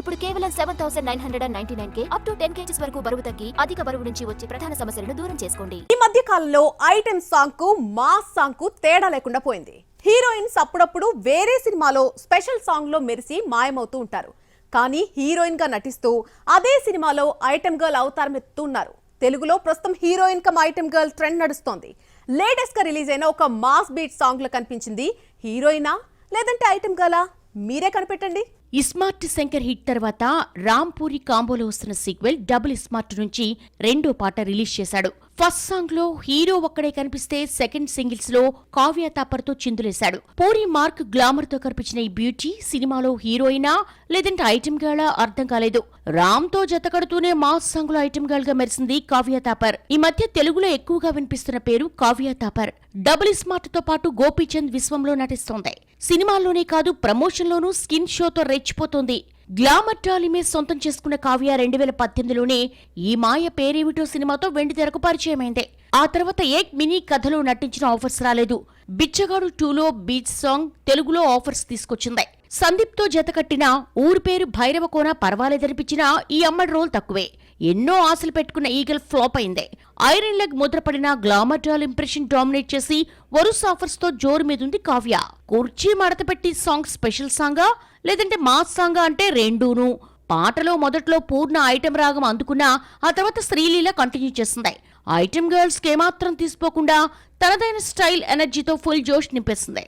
ఇప్పుడు కేవలం 7,999 up to 10 kgs వరకు బరువు తగ్గి అధిక బరువు నుంచి వచ్చే ప్రధాన సమస్యలను దూరం చేసుకోండి. ఈ మధ్య కాలంలో ఐటెం సాంగ్ కు మాస్ సాంగ్ కు తేడా లేకుండా పోయింది. హీరోయిన్స్ అప్పుడప్పుడు వేరే సినిమాలో స్పెషల్ సాంగ్ లో మెరిసి మాయమవుతూ ఉంటారు. కానీ హీరోయిన్ గా నటిస్తూ అదే సినిమాలో ఐటెం గర్ల్ అవతారం ఎత్తున్నారు. తెలుగులో ప్రస్తుతం heroine come item girl trend నడుస్తోంది. లేటెస్ట్ గా రిలీజ్ అయిన ఒక మాస్ బీట్ సాంగ్ లో కనిపించింది హీరోయినా లేదంటే ఐటెం గర్లా? మీరే కనిపెట్టండి. ఇస్మార్ట్ శంకర్ హిట్ తర్వాత రాంపూరి కాంబోలో వస్తున్న సీక్వెల్ డబుల్ ఇస్మార్ట్ నుంచి రెండో పాట రిలీజ్ చేశాడు. ఫస్ట్ సాంగ్ లో హీరో ఒక్కడే కనిపిస్తే సెకండ్ సింగిల్స్ లో కావ్య తాపర్ తో చిందులేశాడు. పూరి మార్క్ గ్లామర్ తో కనిపించిన ఈ బ్యూటీ సినిమాలో హీరోయినా లేదంటే ఐటెం గర్లా అర్థం కాలేదు. రామ్ తో జతకడుతూనే మాస్ సాంగ్ లో ఐటెం గర్ల్ గా మెరిసింది కావ్య తాపర్. ఈ మధ్య తెలుగులో ఎక్కువగా వినిపిస్తున్న పేరు కావ్య తాపర్. డబుల్ ఇస్మార్ట్ తో పాటు గోపీచంద్ విశ్వంలో నటిస్తోంది. సినిమాల్లోనే కాదు ప్రమోషన్ లోనూ స్కిన్ షోతో రెచ్చిపోతోంది. గ్లామర్ టాలీమే సొంతం చేసుకున్న కావ్య 2018లోనే ఈ మాయ పేరేమిటో సినిమాతో వెండితెరకు పరిచయమైంది. ఆ తర్వాత ఏక్ మినీ కథలో నటించిన ఆఫర్స్ రాలేదు. బిచ్చగాడు 2లో బీచ్ సాంగ్ తెలుగులో ఆఫర్స్ తీసుకొచ్చింది. సందీప్ తో జతకట్టిన ఊరి పేరు భైరవకోన పర్వాలేదనిపించినా ఈ అమ్మడి రోల్ తక్కువే. ఎన్నో ఆశలు పెట్టుకున్న ఈగల్ ఫ్లాప్ అయింది. ఐరన్ లెగ్ ముద్రపడిన గ్లామర్ డాల్ ఇంప్రెషన్ డామినేట్ చేసి వరుస ఆఫర్స్ తో జోరు మీదుంది కావ్య. కుర్చీ మడత పెట్టి సాంగ్ స్పెషల్ సాంగా లేదంటే మాస్ సాంగా అంటే రెండూను. పాటలో మొదట్లో పూర్ణ ఐటెం రాగం అందుకున్నా ఆ తర్వాత శ్రీలీల కంటిన్యూ చేసింది. ఐటెం గర్ల్స్ కేమాత్రం తీసిపోకుండా తనదైన స్టైల్ ఎనర్జీతో ఫుల్ జోష్ నింపేసింది.